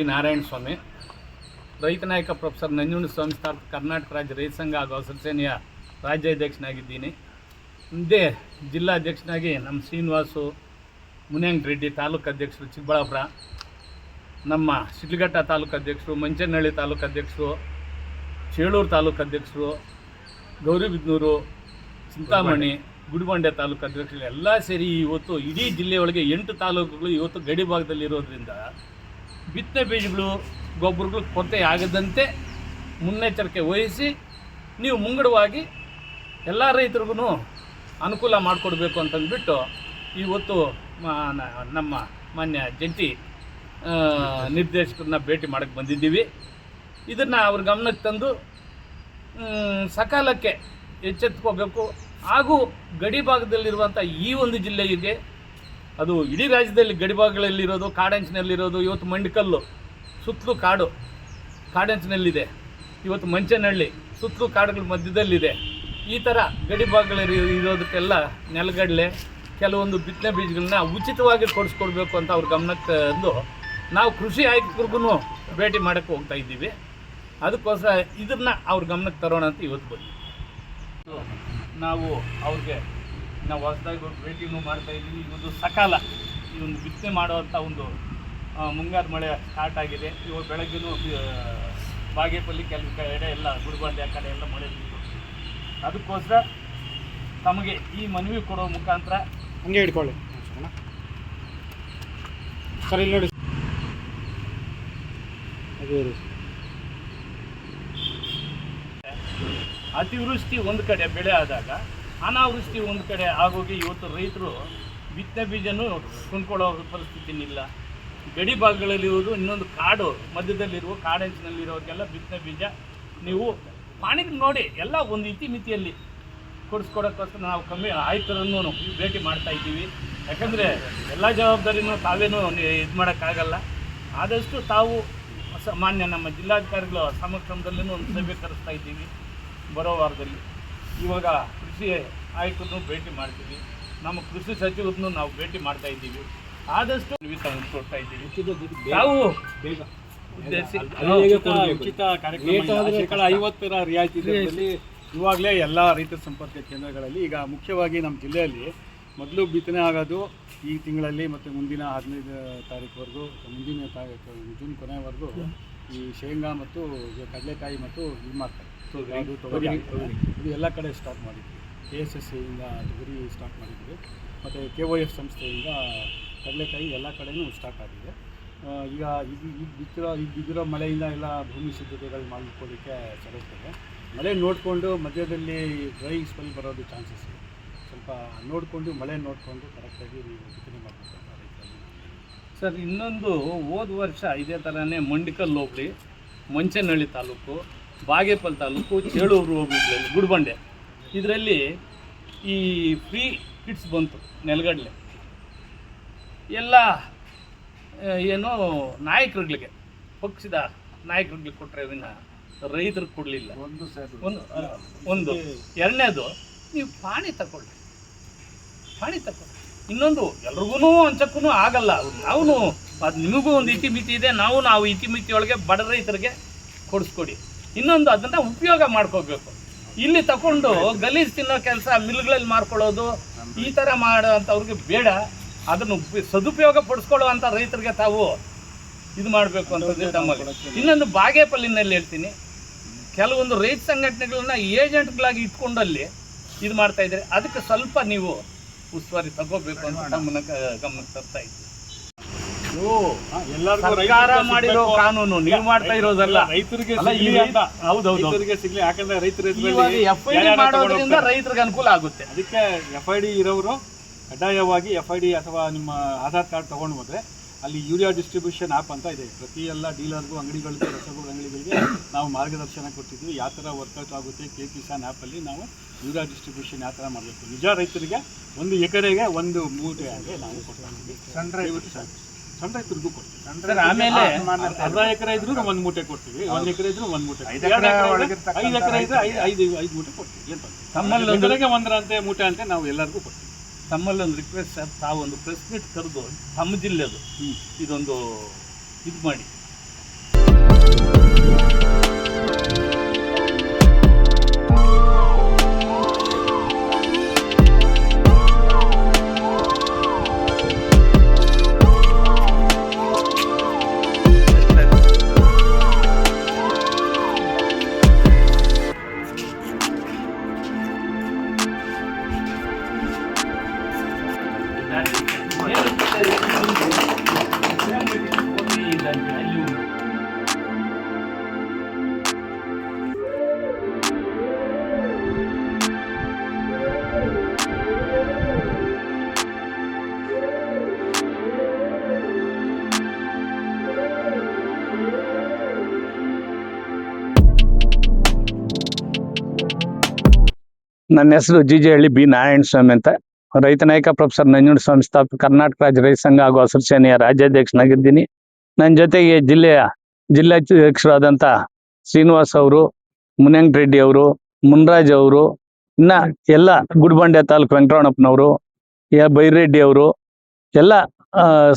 B Narayana ಸ್ವಾಮಿ, ರೈತ ನಾಯಕ professor Nanjundaswamy ಸ್ಥಾಪಿತ ಕರ್ನಾಟಕ ರಾಜ್ಯ ರೈತ ಸಂಘ ಹಾಗೂ ಹಸಿರು ಸೇನೆಯ ರಾಜ್ಯಾಧ್ಯಕ್ಷನಾಗಿದ್ದೀನಿ. ಮುಂದೆ ಜಿಲ್ಲಾಧ್ಯಕ್ಷನಾಗಿ ನಮ್ಮ ಶ್ರೀನಿವಾಸು ಮುನಿಯಂಗ್ ರೆಡ್ಡಿ, ತಾಲೂಕು ಅಧ್ಯಕ್ಷರು ಚಿಕ್ಕಬಳ್ಳಾಪುರ, ನಮ್ಮ ಶಿಡ್ಲಘಟ್ಟ ತಾಲೂಕು ಅಧ್ಯಕ್ಷರು, ಮಂಚನಹಳ್ಳಿ ತಾಲೂಕು ಅಧ್ಯಕ್ಷರು, ಚೇಳೂರು ತಾಲೂಕು ಅಧ್ಯಕ್ಷರು, ಗೌರಿಬಿದನೂರು, ಚಿಂತಾಮಣಿ, ಗುಡಿಬಂಡೆ ತಾಲೂಕು ಅಧ್ಯಕ್ಷರು ಎಲ್ಲ ಸೇರಿ ಇವತ್ತು ಇಡೀ ಜಿಲ್ಲೆಯೊಳಗೆ 8 ತಾಲೂಕುಗಳು ಇವತ್ತು ಗಡಿ ಭಾಗದಲ್ಲಿರೋದ್ರಿಂದ ಬಿತ್ತನೆ ಬೀಜಗಳು ಗೊಬ್ಬರಗಳು ಕೊರತೆ ಆಗದಂತೆ ಮುನ್ನೆಚ್ಚರಿಕೆ ವಹಿಸಿ ನೀವು ಮುಂಗಡವಾಗಿ ಎಲ್ಲ ರೈತರಿಗೂ ಅನುಕೂಲ ಮಾಡಿಕೊಡ್ಬೇಕು ಅಂತಂದ್ಬಿಟ್ಟು ಇವತ್ತು ನಮ್ಮ ಮಾನ್ಯ ಜಂಟಿ ನಿರ್ದೇಶಕರನ್ನ ಭೇಟಿ ಮಾಡೋಕ್ಕೆ ಬಂದಿದ್ದೀವಿ. ಇದನ್ನು ಅವ್ರ ಗಮನಕ್ಕೆ ತಂದು ಸಕಾಲಕ್ಕೆ ಎಚ್ಚೆತ್ತುಕೋಬೇಕು. ಹಾಗೂ ಗಡಿ ಭಾಗದಲ್ಲಿರುವಂಥ ಈ ಒಂದು ಜಿಲ್ಲೆಗೆ, ಅದು ಇಡೀ ರಾಜ್ಯದಲ್ಲಿ ಗಡಿ ಭಾಗಗಳಲ್ಲಿರೋದು, ಕಾಡಂಚಿನಲ್ಲಿರೋದು, ಇವತ್ತು ಮಂಡಿಕಲ್ಲು ಸುತ್ತಲೂ ಕಾಡಂಚಿನಲ್ಲಿದೆ, ಇವತ್ತು ಮಂಚನಹಳ್ಳಿ ಸುತ್ತಲೂ ಕಾಡುಗಳ ಮಧ್ಯದಲ್ಲಿದೆ. ಈ ಥರ ಗಡಿ ಭಾಗಗಳಲ್ಲಿ ಇರೋದಕ್ಕೆಲ್ಲ ನೆಲಗಡಲೆ ಕೆಲವೊಂದು ಬಿತ್ತನೆ ಬೀಜಗಳನ್ನ ಉಚಿತವಾಗಿ ಕೊಡಿಸ್ಕೊಡ್ಬೇಕು ಅಂತ ಅವ್ರ ಗಮನಕ್ಕೆ ತಂದು ನಾವು ಕೃಷಿ ಆಯುಕ್ತರಿಗೂ ಭೇಟಿ ಮಾಡೋಕ್ಕೆ ಹೋಗ್ತಾ ಇದ್ದೀವಿ. ಅದಕ್ಕೋಸ್ಕರ ಇದನ್ನು ಅವ್ರ ಗಮನಕ್ಕೆ ತರೋಣ ಅಂತ ಇವತ್ತು ಬಂದ್ವಿ. ನಾವು ಅವ್ರಿಗೆ ಹೊಸದಾಗಿ ಭೇಟಿನೂ ಮಾಡ್ತಾಯಿದ್ದೀವಿ. ಇವತ್ತು ಸಕಾಲ ಈ ಒಂದು ಬಿತ್ತನೆ ಮಾಡುವಂಥ ಒಂದು ಮುಂಗಾರು ಮಳೆ ಸ್ಟಾರ್ಟ್ ಆಗಿದೆ. ಇವಾಗ ಬೆಳಗ್ಗೆನೂ ಬಾಗೇಪಲ್ಲಿ ಕೆಲವು ಕಡೆ ಎಲ್ಲ ಗುಡಿಬಂಡೆ ಆ ಕಡೆ ಎಲ್ಲ ಮಳೆ ಬಿತ್ತು. ಅದಕ್ಕೋಸ್ಕರ ತಮಗೆ ಈ ಮನವಿ ಕೊಡೋ ಮುಖಾಂತರ ಹಂಗೆ ಹಿಡ್ಕೊಳ್ಳಿ ಸರ್, ಇಲ್ಲಿ ನೋಡಿ ಅತಿವೃಷ್ಟಿ ಒಂದು ಕಡೆ ಬೆಳೆ ಆದಾಗ ಅನಾವೃಷ್ಟಿ ಒಂದು ಕಡೆ ಆಗೋಗಿ ಇವತ್ತು ರೈತರು ಬಿತ್ತನೆ ಬೀಜನೂ ಕೊಂಡ್ಕೊಳ್ಳೋ ಪರಿಸ್ಥಿತಿನಿಲ್ಲ. ಗಡಿ ಭಾಗಗಳಲ್ಲಿರುವುದು ಇನ್ನೊಂದು ಕಾಡು ಮಧ್ಯದಲ್ಲಿರುವ ಕಾಡಂಚಿನಲ್ಲಿರೋರಿಗೆಲ್ಲ ಬಿತ್ತನೆ ಬೀಜ ನೀವು ಪಾಣಿಗೆ ನೋಡಿ ಎಲ್ಲ ಒಂದು ಇತಿಮಿತಿಯಲ್ಲಿ ಕೊಡಿಸ್ಕೊಡೋಕ್ಕೋಸ್ಕರ ನಾವು ಆಯುಕ್ತರನ್ನು ಭೇಟಿ ಮಾಡ್ತಾ ಇದ್ದೀವಿ. ಯಾಕಂದರೆ ಎಲ್ಲ ಜವಾಬ್ದಾರಿನೂ ತಾವೇನೂ ಇದು ಮಾಡೋಕ್ಕಾಗಲ್ಲ. ಆದಷ್ಟು ತಾವು ಮಾನ್ಯ ನಮ್ಮ ಜಿಲ್ಲಾಧಿಕಾರಿಗಳ ಸಮಕ್ಷಮದಲ್ಲೂ ಒಂದು ಸಭೆ ಕರೆಸ್ತಾ ಇದ್ದೀವಿ ಬರೋ ವಾರದಲ್ಲಿ. ಇವಾಗ ಕೃಷಿ ಆಯುಕ್ತರನ್ನು ಭೇಟಿ ಮಾಡ್ತೀವಿ, ನಮ್ಮ ಕೃಷಿ ಸಚಿವರನ್ನು ನಾವು ಭೇಟಿ ಮಾಡ್ತಾ ಇದ್ದೀವಿ. ಆದಷ್ಟು ಕೊಡ್ತಾ ಇದ್ದೀವಿ. ನಾವು ಬೇಗ ಉಚಿತ ಕಾರ್ಯಕ್ರಮ 50% ರಿಯಾಯಿತಿ ದರದಲ್ಲಿ ಇವಾಗಲೇ ಎಲ್ಲ ರೈತರ ಸಂಪರ್ಕ ಕೇಂದ್ರಗಳಲ್ಲಿ. ಈಗ ಮುಖ್ಯವಾಗಿ ನಮ್ಮ ಜಿಲ್ಲೆಯಲ್ಲಿ ಮೊದಲು ಬಿತ್ತನೆ ಆಗೋದು ಈ ತಿಂಗಳಲ್ಲಿ ಮತ್ತು ಮುಂದಿನ 15 ತಾರೀಕುವರೆಗೂ, ಮುಂದಿನ ಜೂನ್ ಕೊನೆಯವರೆಗೂ ಈ ಶೇಂಗಾ ಮತ್ತು ಕಡಲೆಕಾಯಿ ಮತ್ತು ಇದು ಮಾಡ್ತಾರೆ. ಅದು ತೊಗರಿ, ಇದು ಎಲ್ಲ ಕಡೆ ಸ್ಟಾರ್ಟ್ ಮಾಡಿದ್ವಿ. KSSಯಿಂದ ತೊಗರಿ ಸ್ಟಾರ್ಟ್ ಮಾಡಿದ್ವಿ ಮತ್ತು KOF ಸಂಸ್ಥೆಯಿಂದ ಕಡಲೆಕಾಯಿ ಎಲ್ಲ ಕಡೆಯೂ ಸ್ಟಾರ್ಟ್ ಆಗಿದೆ. ಈಗ ಬಿದ್ದಿರೋ ಮಳೆಯಿಂದ ಎಲ್ಲ ಭೂಮಿ ಸಿದ್ಧತೆಗಳು ಮಾಡಿಕೊಳ್ಳಿಕ್ಕೆ ಸರಿಸ್ತದೆ. ಮಳೆ ನೋಡಿಕೊಂಡು ಮಧ್ಯದಲ್ಲಿ ಡ್ರೈ ಸ್ಪೆಲ್ ಬರೋದು ಚಾನ್ಸಸ್ ಇದೆ. ಸ್ವಲ್ಪ ನೋಡಿಕೊಂಡು ಮಳೆ ನೋಡಿಕೊಂಡು ಕರೆಕ್ಟಾಗಿ ನೀವು ಬಿತ್ತನೆ ಮಾಡಬೇಕು ಅಂತ ರೈತರಲ್ಲಿ. ಸರ್, ಇನ್ನೊಂದು ಹೋದ ವರ್ಷ ಇದೇ ಥರನೇ ಮಂಡಿಕಲ್ ಹೋಬಳಿ, ಮಂಚನಹಳ್ಳಿ ತಾಲೂಕು, ಬಾಗೇಪಲ್ಲಿ ತಾಲೂಕು, ಚೇಳೂರು ಹೋಬಳಿ, ಗುಡಿಬಂಡೆ ಇದರಲ್ಲಿ ಈ ಫ್ರೀ ಕಿಟ್ಸ್ ಬಂತು. ನೆಲಗಡಲೆ ಎಲ್ಲ ಏನೋ ನಾಯಕರುಗಳಿಗೆ, ಪಕ್ಷದ ನಾಯಕರುಗಳಿಗೆ ಕೊಟ್ಟರೆ ವಿನ ರೈತರಿಗೆ ಕೊಡಲಿಲ್ಲ. ಒಂದು ಎರಡನೇದು, ನೀವು ಪಾಣಿ ತಗೊಳ್ಳಿ. ಇನ್ನೊಂದು, ಎಲ್ರಿಗೂ ಹಂಚಕ್ಕೂ ಆಗಲ್ಲ. ನಾವು ಅದು ನಿಮಗೂ ಒಂದು ಇತಿಮಿತಿ ಇದೆ, ನಾವು ಇತಿಮಿತಿಯೊಳಗೆ ಬಡ ರೈತರಿಗೆ ಕೊಡಿಸ್ಕೊಡಿ. ಇನ್ನೊಂದು, ಅದನ್ನು ಉಪಯೋಗ ಮಾಡ್ಕೋಬೇಕು. ಇಲ್ಲಿ ತಗೊಂಡು ಗಲೀಜು ತಿನ್ನೋ ಕೆಲಸ ಮಿಲ್ಗಳಲ್ಲಿ ಮಾರ್ಕೊಳ್ಳೋದು ಈ ಥರ ಮಾಡೋಂಥವ್ರಿಗೆ ಬೇಡ. ಅದನ್ನು ಸದುಪಯೋಗ ಪಡಿಸ್ಕೊಳ್ಳುವಂಥ ರೈತರಿಗೆ ತಾವು ಇದು ಮಾಡಬೇಕು ಅಂತಂದರೆ ತಮಗೆ. ಇನ್ನೊಂದು, ಬಾಗೇಪಲ್ಲಿನಲ್ಲಿ ಹೇಳ್ತೀನಿ, ಕೆಲವೊಂದು ರೈತ ಸಂಘಟನೆಗಳನ್ನ ಏಜೆಂಟ್ಗಳಾಗಿ ಇಟ್ಕೊಂಡಲ್ಲಿ ಇದು ಮಾಡ್ತಾ ಇದ್ದಾರೆ. ಅದಕ್ಕೆ ಸ್ವಲ್ಪ ನೀವು ಉಸ್ತುವಾರಿ ತಗೋಬೇಕು ಅಂತ ಗಮನಕ್ಕೆ ತರ್ತಾ ಇದ್ದೀವಿ. ಸರ್ಕಾರ ಮಾಡಿರೋ ಕಾನೂನು ನೀವು ಮಾಡ್ತಾ ಇರೋದಲ್ಲ, ರೈತರಿಗೆ ಸಿಗ್ಲಿ. ಯಾಕಂದ್ರೆ FID ಮಾಡೋದ್ರಿಂದ ರೈತರಿಗೆ ಅನುಕೂಲ ಆಗುತ್ತೆ. ಅದಕ್ಕೆ FID ಇರೋರು ಕಡ್ಡಾಯವಾಗಿ FID ಅಥವಾ ನಿಮ್ಮ ಆಧಾರ್ ಕಾರ್ಡ್ ತೊಗೊಂಡು ಹೋದರೆ ಅಲ್ಲಿ ಯೂರಿಯಾ ಡಿಸ್ಟ್ರಿಬ್ಯೂಷನ್ ಆ್ಯಪ್ ಅಂತ ಇದೆ. ಪ್ರತಿ ಎಲ್ಲ ಡೀಲರ್ಗೂ, ಅಂಗಡಿಗಳಿಗೆ, ರಸಗೊಬ್ಬರ ಅಂಗಡಿಗಳಿಗೆ ನಾವು ಮಾರ್ಗದರ್ಶನ ಕೊಟ್ಟಿದ್ವಿ. ಯಾವ ಥರ ವರ್ಕೌಟ್ ಆಗುತ್ತೆ. ಕಿಸಾನ್ ಆ್ಯಪಲ್ಲಿ ನಾವು ಯೂರಿಯಾ ಡಿಸ್ಟ್ರಿಬ್ಯೂಷನ್ ಯಾವ ಥರ ಮಾಡಬೇಕು. ನಿಜ ರೈತರಿಗೆ 1 ಎಕರೆಗೆ 1 ಮೂಟೆ ಆಗಿ ನಾವು ಕೊಡ್ತೀವಿ. ಸಣ್ಣ ರೈತರಿಗೂ ಕೊಡ್ತೀವಿ. ಆಮೇಲೆ ಅರ್ಧ ಎಕರೆ ಇದ್ರೂ 1 ಮೂಟೆ ಕೊಡ್ತೀವಿ, 1 ಎಕರೆ ಇದ್ರೂ 1 ಮೂಟೆ, 5 ಎಕರೆ ಇದ್ರೆ 5 ಮೂಟೆ ಕೊಡ್ತೀವಿ. ತಮ್ಮಲ್ಲಿ ಎಕರೆಗೆ 1 ಮೂಟೆ ಅಂತ ನಾವು ಎಲ್ಲರಿಗೂ ಕೊಡ್ತೀವಿ. ತಮ್ಮಲ್ಲಿ ಒಂದು ರಿಕ್ವೆಸ್ಟ್ ಸರ್, ತಾವೊಂದು ಪ್ರೆಸ್ ಮೀಟ್ ಕರೆದು ತಮ್ಮ ಜಿಲ್ಲೆದು ಇದೊಂದು ಇದು ಮಾಡಿ ನನ್ನ ಹೆಸರು ಜಿಜೆಹಳ್ಳಿ ಬಿ ನಾರಾಯಣ ಸ್ವಾಮಿ ಅಂತ, ರೈತ ನಾಯಕ ಪ್ರೊಫೆಸರ್ ನಂಜುಂಡಸ್ವಾಮಿ ಸ್ಥಾಪಕ ಕರ್ನಾಟಕ ರಾಜ್ಯ ರೈತ ಸಂಘ ಹಾಗೂ ಹಸಿರು ಸೇನೆಯ ರಾಜ್ಯಾಧ್ಯಕ್ಷನಾಗಿದ್ದೀನಿ. ನನ್ನ ಜೊತೆಗೆ ಜಿಲ್ಲಾಧ್ಯಕ್ಷರಾದಂಥ ಶ್ರೀನಿವಾಸ್ ಅವರು, ಮುನಿಯಂಗ್ ರೆಡ್ಡಿ ಅವರು, ಮುನ್ರಾಜ್ ಅವರು, ಇನ್ನ ಎಲ್ಲ ಗುಡಿಬಂಡೆ ತಾಲೂಕು ವೆಂಕಟರಮಣಪ್ಪನವರು, ಬೈರೆಡ್ಡಿ ಅವರು, ಎಲ್ಲ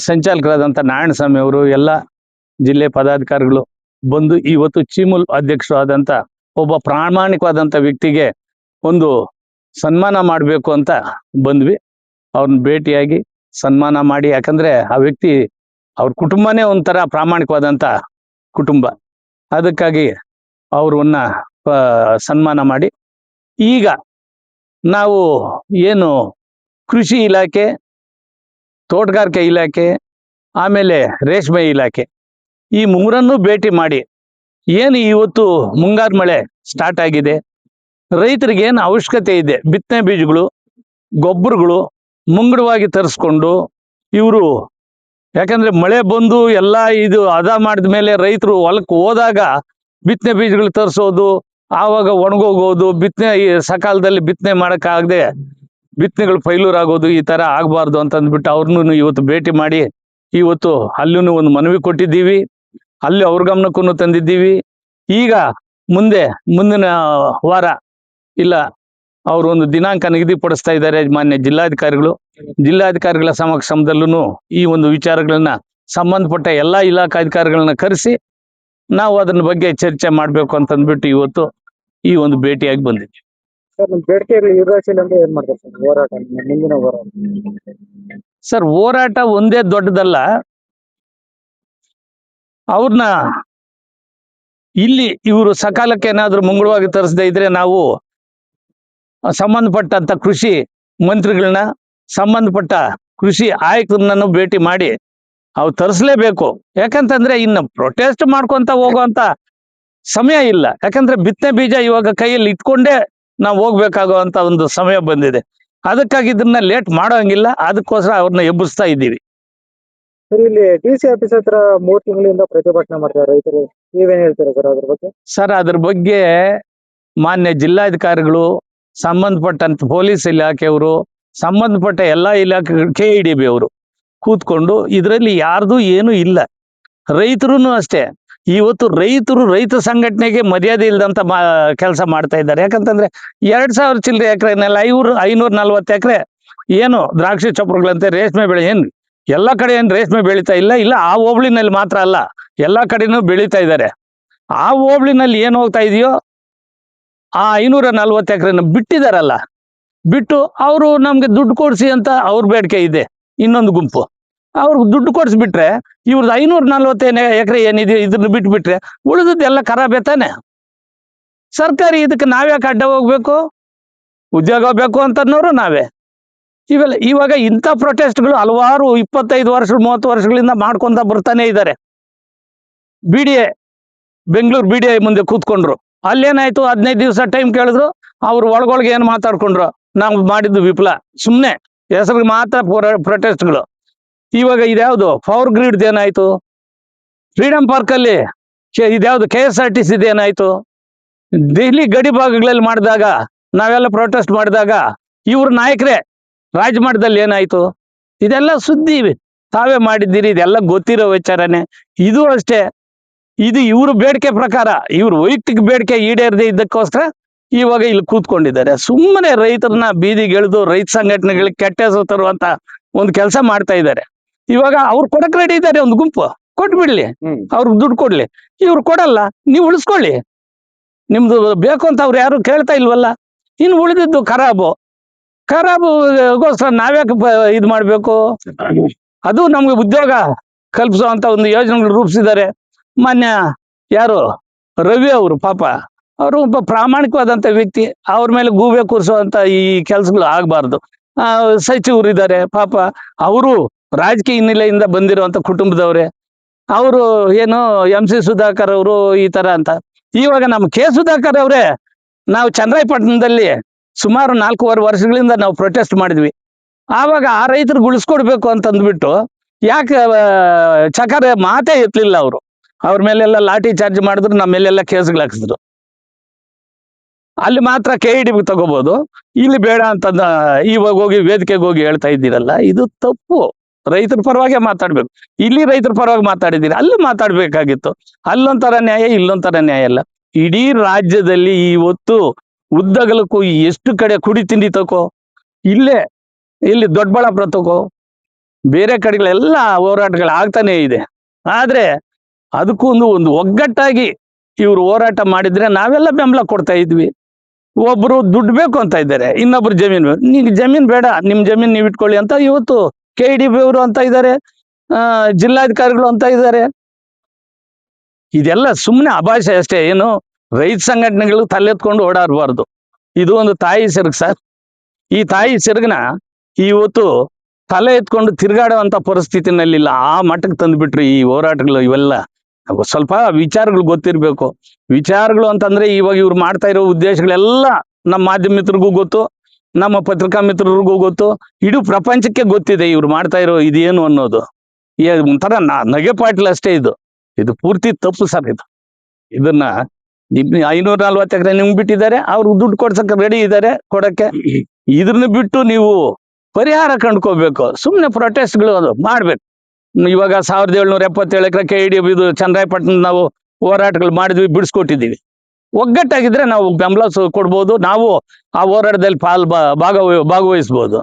ಸಂಚಾಲಕರಾದಂಥ ನಾರಾಯಣಸ್ವಾಮಿ ಅವರು, ಎಲ್ಲ ಜಿಲ್ಲೆ ಪದಾಧಿಕಾರಿಗಳು ಬಂದು ಇವತ್ತು ಚೀಮೂಲ್ ಅಧ್ಯಕ್ಷರು ಆದಂಥ ಒಬ್ಬ ಪ್ರಾಮಾಣಿಕವಾದಂಥ ವ್ಯಕ್ತಿಗೆ ಒಂದು ಸನ್ಮಾನ ಮಾಡಬೇಕು ಅಂತ ಬಂದ್ವಿ. ಅವ್ರನ್ನ ಭೇಟಿಯಾಗಿ ಸನ್ಮಾನ ಮಾಡಿ, ಯಾಕಂದ್ರೆ ಆ ವ್ಯಕ್ತಿ ಅವ್ರ ಕುಟುಂಬನೇ ಒಂಥರ ಪ್ರಾಮಾಣಿಕವಾದಂಥ ಕುಟುಂಬ. ಅದಕ್ಕಾಗಿ ಅವ್ರನ್ನ ಸನ್ಮಾನ ಮಾಡಿ, ಈಗ ನಾವು ಏನು ಕೃಷಿ ಇಲಾಖೆ, ತೋಟಗಾರಿಕೆ ಇಲಾಖೆ, ಆಮೇಲೆ ರೇಷ್ಮೆ ಇಲಾಖೆ, ಈ ಮೂರನ್ನೂ ಭೇಟಿ ಮಾಡಿ ಏನು ಇವತ್ತು ಮುಂಗಾರು ಮಳೆ ಸ್ಟಾರ್ಟ್ ಆಗಿದೆ, ರೈತರಿಗೆ ಏನು ಅವಶ್ಯಕತೆ ಇದೆ, ಬಿತ್ತನೆ ಬೀಜಗಳು, ಗೊಬ್ಬರಗಳು ಮುಂಗಡವಾಗಿ ತರಿಸ್ಕೊಂಡು ಇವರು, ಯಾಕಂದ್ರೆ ಮಳೆ ಬಂದು ಎಲ್ಲ ಇದು ಮಾಡಿದ ಮೇಲೆ ರೈತರು ಹೊಲಕ್ಕೆ ಹೋದಾಗ ಬಿತ್ತನೆ ಬೀಜಗಳು ತರಿಸೋದು, ಆವಾಗ ಒಣಗೋಗೋದು, ಬಿತ್ತನೆ ಸಕಾಲದಲ್ಲಿ ಬಿತ್ತನೆ ಮಾಡೋಕ್ಕಾಗದೆ ಬಿತ್ತನೆಗಳು ಫೈಲೂರ್ ಆಗೋದು, ಈ ತರ ಆಗಬಾರ್ದು ಅಂತ ಅಂದ್ಬಿಟ್ಟು ಅವ್ರನ್ನೂ ಇವತ್ತು ಭೇಟಿ ಮಾಡಿ ಇವತ್ತು ಅಲ್ಲೂ ಒಂದು ಮನವಿ ಕೊಟ್ಟಿದ್ದೀವಿ. ಅಲ್ಲಿ ಅವ್ರ ಗಮನಕ್ಕೂ ತಂದಿದ್ದೀವಿ. ಈಗ ಮುಂದಿನ ವಾರ ಇಲ್ಲ, ಅವರು ಒಂದು ದಿನಾಂಕ ನಿಗದಿಪಡಿಸ್ತಾ ಇದ್ದಾರೆ ಮಾನ್ಯ ಜಿಲ್ಲಾಧಿಕಾರಿಗಳ ಸಮಕ್ಷಮದಲ್ಲೂ ಈ ಒಂದು ವಿಚಾರಗಳನ್ನ ಸಂಬಂಧಪಟ್ಟ ಎಲ್ಲಾ ಇಲಾಖಾಧಿಕಾರಿಗಳನ್ನ ಕರೆಸಿ ನಾವು ಅದನ್ನ ಬಗ್ಗೆ ಚರ್ಚೆ ಮಾಡ್ಬೇಕು ಅಂತಂದ್ಬಿಟ್ಟು ಇವತ್ತು ಈ ಒಂದು ಭೇಟಿಯಾಗಿ ಬಂದಿದ್ವಿ. ಸರ್, ನಿಮ್ಮ ಬೇಡಿಕೆಗಳು ಈಡೇರಿಸಿಲ್ಲ ಅಂದ್ರೆ ಏನ್ ಮಾಡ್ತಾರೆ ಸರ್ ಹೋರಾಟ, ಮುಂದಿನ ಹೋರಾಟ? ಸರ್, ಹೋರಾಟ ಒಂದೇ ದೊಡ್ಡದಲ್ಲ. ಅವ್ರನ್ನ ಇಲ್ಲಿ ಇವರು ಸಕಾಲಕ್ಕೆ ಏನಾದ್ರು ಮುಂಗಡವಾಗಿ ತರಿಸದೇ ಇದ್ರೆ ನಾವು ಸಂಬಂಧಪಟ್ಟಂತ ಕೃಷಿ ಮಂತ್ರಿಗಳನ್ನ, ಸಂಬಂಧಪಟ್ಟ ಕೃಷಿ ಆಯುಕ್ತರನ್ನು ಭೇಟಿ ಮಾಡಿ ಅವು ತರಿಸಲೇಬೇಕು. ಯಾಕಂತಂದ್ರೆ ಇನ್ನು ಪ್ರೊಟೆಸ್ಟ್ ಮಾಡ್ಕೊಂತ ಹೋಗುವಂತ ಸಮಯ ಇಲ್ಲ. ಯಾಕಂದ್ರೆ ಬಿತ್ತನೆ ಬೀಜ ಇವಾಗ ಕೈಯಲ್ಲಿ ಇಟ್ಕೊಂಡೇ ನಾವು ಹೋಗ್ಬೇಕಾಗುವಂತ ಒಂದು ಸಮಯ ಬಂದಿದೆ. ಅದಕ್ಕಾಗಿ ಇದನ್ನ ಲೇಟ್ ಮಾಡೋಂಗಿಲ್ಲ. ಅದಕ್ಕೋಸ್ಕರ ಅವ್ರನ್ನ ಎಬ್ಬಿಸ್ತಾ ಇದ್ದೀವಿ. ಸರ್, ಇಲ್ಲಿ ಡಿಸಿ ಆಫೀಸ್ ಹತ್ರ 3 ತಿಂಗಳಿಂದ ಪ್ರತಿಭಟನೆ ಮಾಡ್ತಾರೆ ರೈತರು. ನೀವೇನ್ ಹೇಳ್ತೀರಾ ಸರ್ ಅದ್ರ ಬಗ್ಗೆ? ಸರ್, ಅದ್ರ ಬಗ್ಗೆ ಮಾನ್ಯ ಜಿಲ್ಲಾಧಿಕಾರಿಗಳು, ಸಂಬಂಧಪಟ್ಟಂತ ಪೊಲೀಸ್ ಇಲಾಖೆಯವರು, ಸಂಬಂಧಪಟ್ಟ ಎಲ್ಲಾ ಇಲಾಖೆ KEDB ಅವರು ಕೂತ್ಕೊಂಡು ಇದರಲ್ಲಿ ಯಾರ್ದು ಏನು ಇಲ್ಲ. ರೈತರು ಅಷ್ಟೇ, ಇವತ್ತು ರೈತ ಸಂಘಟನೆಗೆ ಮರ್ಯಾದೆ ಇಲ್ಲದಂತ ಕೆಲಸ ಮಾಡ್ತಾ ಇದ್ದಾರೆ. ಯಾಕಂತಂದ್ರೆ 2000 ಚಿಲ್ಲರೆ ಎಕರೆನೆಲ್ಲ 540 ಎಕರೆ ಏನು ದ್ರಾಕ್ಷಿ ಚಪ್ರಗಳಂತೆ ರೇಷ್ಮೆ ಬೆಳೆ, ಏನ್ ಎಲ್ಲ ಕಡೆ ಏನ್ ರೇಷ್ಮೆ ಬೆಳೀತಾ ಇಲ್ಲ ಆ ಹೋಬಳಿನಲ್ಲಿ ಮಾತ್ರ ಅಲ್ಲ, ಎಲ್ಲಾ ಕಡೆನೂ ಬೆಳೀತಾ ಇದ್ದಾರೆ. ಆ ಹೋಬಳಿನಲ್ಲಿ ಏನ್ ಹೋಗ್ತಾ ಇದೆಯೋ ಆ 540 ಎಕರೆನ ಬಿಟ್ಟಿದಾರಲ್ಲ, ಬಿಟ್ಟು ಅವರು ನಮ್ಗೆ ದುಡ್ಡು ಕೊಡ್ಸಿ ಅಂತ ಅವ್ರ ಬೇಡಿಕೆ ಇದೆ. ಇನ್ನೊಂದು ಗುಂಪು ಅವ್ರಿಗೆ ದುಡ್ಡು ಕೊಡ್ಸ್ಬಿಟ್ರೆ ಇವ್ರದ್ದು 540 ಎಕರೆ ಏನಿದೆ ಇದನ್ನ ಬಿಟ್ಬಿಟ್ರೆ ಉಳಿದದ್ದು ಎಲ್ಲ ಖರಾಬೆ ತಾನೆ. ಸರ್ಕಾರಿ ಇದಕ್ಕೆ ನಾವ್ಯಾಕೆ ಅಡ್ಡ ಹೋಗ್ಬೇಕು? ಉದ್ಯೋಗ ಬೇಕು ಅಂತನೋರು ನಾವೇ. ಇವಾಗ ಇಂಥ ಪ್ರೊಟೆಸ್ಟ್ಗಳು ಹಲವಾರು 25 ವರ್ಷ 30 ವರ್ಷಗಳಿಂದ ಮಾಡ್ಕೊಂತ ಬರ್ತಾನೆ ಇದ್ದಾರೆ. BDA ಬೆಂಗಳೂರು BDA ಮುಂದೆ ಕೂತ್ಕೊಂಡ್ರು. ಅಲ್ಲೇನಾಯ್ತು, 15 ದಿವಸ ಟೈಮ್ ಕೇಳಿದ್ರು. ಅವ್ರು ಒಳಗೊಳಗೆ ಏನ್ ಮಾತಾಡ್ಕೊಂಡ್ರು, ನಾವು ಮಾಡಿದ್ದು ವಿಫಲ, ಸುಮ್ನೆ ಹೆಸರಿಗೆ ಮಾತ್ರ ಪ್ರೊಟೆಸ್ಟ್ಗಳು. ಇವಾಗ ಇದ್ಯಾವ್ದು ಪವರ್ ಗ್ರಿಡ್ ಏನಾಯ್ತು, ಫ್ರೀಡಂ ಪಾರ್ಕ್ ಅಲ್ಲಿ ಇದ್ಯಾವ್ದು KSRTC ಏನಾಯ್ತು, ದೆಹಲಿ ಗಡಿ ಭಾಗಗಳಲ್ಲಿ ಮಾಡಿದಾಗ ನಾವೆಲ್ಲ ಪ್ರೊಟೆಸ್ಟ್ ಮಾಡಿದಾಗ ಇವ್ರ ನಾಯಕರೇ ರಾಜಮಠದಲ್ಲಿ ಏನಾಯ್ತು, ಇದೆಲ್ಲ ಸುದ್ದಿ ತಾವೇ ಮಾಡಿದ್ದೀರಿ, ಇದೆಲ್ಲ ಗೊತ್ತಿರೋ ವಿಚಾರನೆ. ಇದು ಅಷ್ಟೇ, ಇದು ಇವ್ರ ಬೇಡಿಕೆ ಪ್ರಕಾರ, ಇವ್ರ ವೈಯಕ್ತಿಕ ಬೇಡಿಕೆ ಈಡೇರದೆ ಇದ್ದಕ್ಕೋಸ್ಕರ ಇವಾಗ ಇಲ್ಲಿ ಕೂತ್ಕೊಂಡಿದ್ದಾರೆ. ಸುಮ್ಮನೆ ರೈತರನ್ನ ಬೀದಿಗೆ ಎಳೆದು ರೈತ ಸಂಘಟನೆಗಳಿಗೆ ಕೆಟ್ಟ ಹೆಸರು ತರುವಂತ ಒಂದು ಕೆಲಸ ಮಾಡ್ತಾ ಇದ್ದಾರೆ. ಇವಾಗ ಅವ್ರು ಕೊಡಕ್ ರೆಡಿ ಇದ್ದಾರೆ ಒಂದು ಗುಂಪು. ಕೊಟ್ಬಿಡ್ಲಿ, ಹ್ಮ್. ಅವ್ರಿಗೆ ದುಡ್ಡು ಕೊಡ್ಲಿ. ಇವ್ರು ಕೊಡಲ್ಲ, ನೀವು ಉಳಿಸ್ಕೊಳ್ಳಿ. ನಿಮ್ದು ಬೇಕು ಅಂತ ಅವ್ರು ಯಾರು ಕೇಳ್ತಾ ಇಲ್ವಲ್ಲ. ಇನ್ನು ಉಳಿದಿದ್ದು ಖರಾಬುಗೋಸ್ಕರ ನಾವ್ಯಾಕೆ ಇದು ಮಾಡ್ಬೇಕು? ಅದು ನಮ್ಗೆ ಉದ್ಯೋಗ ಕಲ್ಪಿಸುವಂತ ಒಂದು ಯೋಜನೆಗಳು ರೂಪಿಸಿದ್ದಾರೆ. ಮಾನ್ಯ ಯಾರು ರವಿ ಅವರು, ಪಾಪ ಅವರು ಒಬ್ಬ ಪ್ರಾಮಾಣಿಕವಾದಂತ ವ್ಯಕ್ತಿ. ಅವ್ರ ಮೇಲೆ ಗೂಬೆ ಕೂರಿಸುವಂತ ಈ ಕೆಲಸಗಳು ಆಗ್ಬಾರ್ದು. ಸಚಿವರು ಇದ್ದಾರೆ ಪಾಪ, ಅವರು ರಾಜಕೀಯ ಹಿನ್ನೆಲೆಯಿಂದ ಬಂದಿರುವಂತ ಕುಟುಂಬದವರೇ. ಅವರು ಏನು MC ಸುಧಾಕರ್ ಅವರು ಈ ತರ ಅಂತ. ಇವಾಗ ನಮ್ಮ ಸುಧಾಕರ್ ಅವರೇ, ನಾವು ಚನ್ನರಾಯಪಟ್ಟಣದಲ್ಲಿ ಸುಮಾರು 4.5 ವರ್ಷಗಳಿಂದ ನಾವು ಪ್ರೊಟೆಸ್ಟ್ ಮಾಡಿದ್ವಿ. ಆವಾಗ ಆ ರೈತರಿಗೆ ಉಳಿಸ್ಕೊಡ್ಬೇಕು ಅಂತಂದ್ಬಿಟ್ಟು ಯಾಕೆ ಚಕರೆ ಮಾತೇ ಎತ್ತಲಿಲ್ಲ ಅವರು. ಅವ್ರ ಮೇಲೆಲ್ಲ ಲಾಠಿ ಚಾರ್ಜ್ ಮಾಡಿದ್ರು, ನಮ್ಮ ಮೇಲೆಲ್ಲ ಕೇಸ್ಗಳು ಹಾಕಿಸಿದ್ರು. ಅಲ್ಲಿ ಮಾತ್ರ KED ತಗೋಬಹುದು, ಇಲ್ಲಿ ಬೇಡ ಅಂತಂದ ಇವಾಗ ಹೋಗಿ ವೇದಿಕೆಗೆ ಹೋಗಿ ಹೇಳ್ತಾ ಇದ್ದೀರಲ್ಲ, ಇದು ತಪ್ಪು. ರೈತರ ಪರವಾಗಿ ಮಾತಾಡ್ಬೇಕು. ಇಲ್ಲಿ ರೈತರ ಪರವಾಗಿ ಮಾತಾಡಿದ್ದೀರಿ, ಅಲ್ಲಿ ಮಾತಾಡ್ಬೇಕಾಗಿತ್ತು. ಅಲ್ಲೊಂಥರ ನ್ಯಾಯ, ಇಲ್ಲೊಂಥರ ನ್ಯಾಯ ಅಲ್ಲ. ಇಡೀ ರಾಜ್ಯದಲ್ಲಿ ಇವತ್ತು ಉದ್ದಗಲಕ್ಕೂ ಎಷ್ಟು ಕಡೆ ಕುಡಿ ತಿಂಡಿ ತಕೋ, ಇಲ್ಲಿ ದೊಡ್ಡಬಳ್ಳಾಪುರ ತಕೋ, ಬೇರೆ ಕಡೆಗಳೆಲ್ಲ ಹೋರಾಟಗಳು ಆಗ್ತಾನೆ ಇದೆ. ಆದ್ರೆ ಅದಕ್ಕೂ ಒಂದು ಒಗ್ಗಟ್ಟಾಗಿ ಇವ್ರು ಹೋರಾಟ ಮಾಡಿದ್ರೆ ನಾವೆಲ್ಲ ಬೆಂಬಲ ಕೊಡ್ತಾ ಇದ್ವಿ. ಒಬ್ರು ದುಡ್ಡು ಬೇಕು ಅಂತ ಇದ್ದಾರೆ, ಇನ್ನೊಬ್ರು ಜಮೀನು ಬೇಕು. ನಿಮ್ಗೆ ಜಮೀನ್ ಬೇಡ, ನಿಮ್ ಜಮೀನ್ ನೀವು ಇಟ್ಕೊಳ್ಳಿ ಅಂತ ಇವತ್ತು KEDB ಅವರು ಅಂತ ಇದ್ದಾರೆ, ಜಿಲ್ಲಾಧಿಕಾರಿಗಳು ಅಂತ ಇದ್ದಾರೆ. ಇದೆಲ್ಲ ಸುಮ್ಮನೆ ಅಭಾಷೆ ಅಷ್ಟೇ. ಏನು ರೈತ ಸಂಘಟನೆಗಳು ತಲೆತ್ಕೊಂಡು ಓಡಾಡಬಾರ್ದು. ಇದು ಒಂದು ತಾಯಿ ಸೆರಗು ಸರ್. ಈ ತಾಯಿ ಸೆರಗನ ಇವತ್ತು ತಲೆ ಎತ್ಕೊಂಡು ತಿರುಗಾಡುವಂತ ಪರಿಸ್ಥಿತಿನಲ್ಲಿಲ್ಲ. ಆ ಮಟ್ಟಕ್ಕೆ ತಂದ್ಬಿಟ್ರು ಈ ಹೋರಾಟಗಳು. ಇವೆಲ್ಲ ಸ್ವಲ್ಪ ವಿಚಾರಗಳು ಗೊತ್ತಿರ್ಬೇಕು. ವಿಚಾರಗಳು ಅಂತಂದ್ರೆ ಇವಾಗ ಇವ್ರು ಮಾಡ್ತಾ ಇರೋ ಉದ್ದೇಶಗಳೆಲ್ಲ ನಮ್ಮ ಮಾಧ್ಯಮ ಮಿತ್ರರಿಗೂ ಗೊತ್ತು, ನಮ್ಮ ಪತ್ರಿಕಾ ಮಿತ್ರರಿಗೂ ಗೊತ್ತು, ಇಡೀ ಪ್ರಪಂಚಕ್ಕೆ ಗೊತ್ತಿದೆ ಇವ್ರು ಮಾಡ್ತಾ ಇರೋ ಇದೇನು ಅನ್ನೋದು. ಒಂಥರ ನಗೆ ಪಾಟ್ಲು ಅಷ್ಟೇ. ಇದು ಪೂರ್ತಿ ತಪ್ಪು ಸರ್. ಇದನ್ನ 540 ಎಕರೆ ನಿಮ್ಗೆ ಬಿಟ್ಟಿದ್ದಾರೆ, ಅವ್ರಿಗೆ ದುಡ್ಡು ಕೊಡ್ಸಕ್ಕೆ ರೆಡಿ ಇದ್ದಾರೆ ಕೊಡಕ್ಕೆ. ಇದನ್ನ ಬಿಟ್ಟು ನೀವು ಪರಿಹಾರ ಕಂಡ್ಕೋಬೇಕು. ಸುಮ್ಮನೆ ಪ್ರೊಟೆಸ್ಟ್ಗಳು ಅದು ಮಾಡ್ಬೇಕು. ಇವಾಗ 1777 ಎಕರೆ KEDB ಇದು ಚನ್ನರಾಯಪಟ್ಟಣ ನಾವು ಹೋರಾಟಗಳು ಮಾಡಿದ್ವಿ, ಬಿಡಿಸ್ಕೊಟ್ಟಿದ್ದೀವಿ. ಒಗ್ಗಟ್ಟಾಗಿದ್ರೆ ನಾವು ಬೆಂಬಲ ಕೊಡ್ಬೋದು, ನಾವು ಆ ಹೋರಾಟದಲ್ಲಿ ಭಾಗವಹಿಸ್ಬೋದು.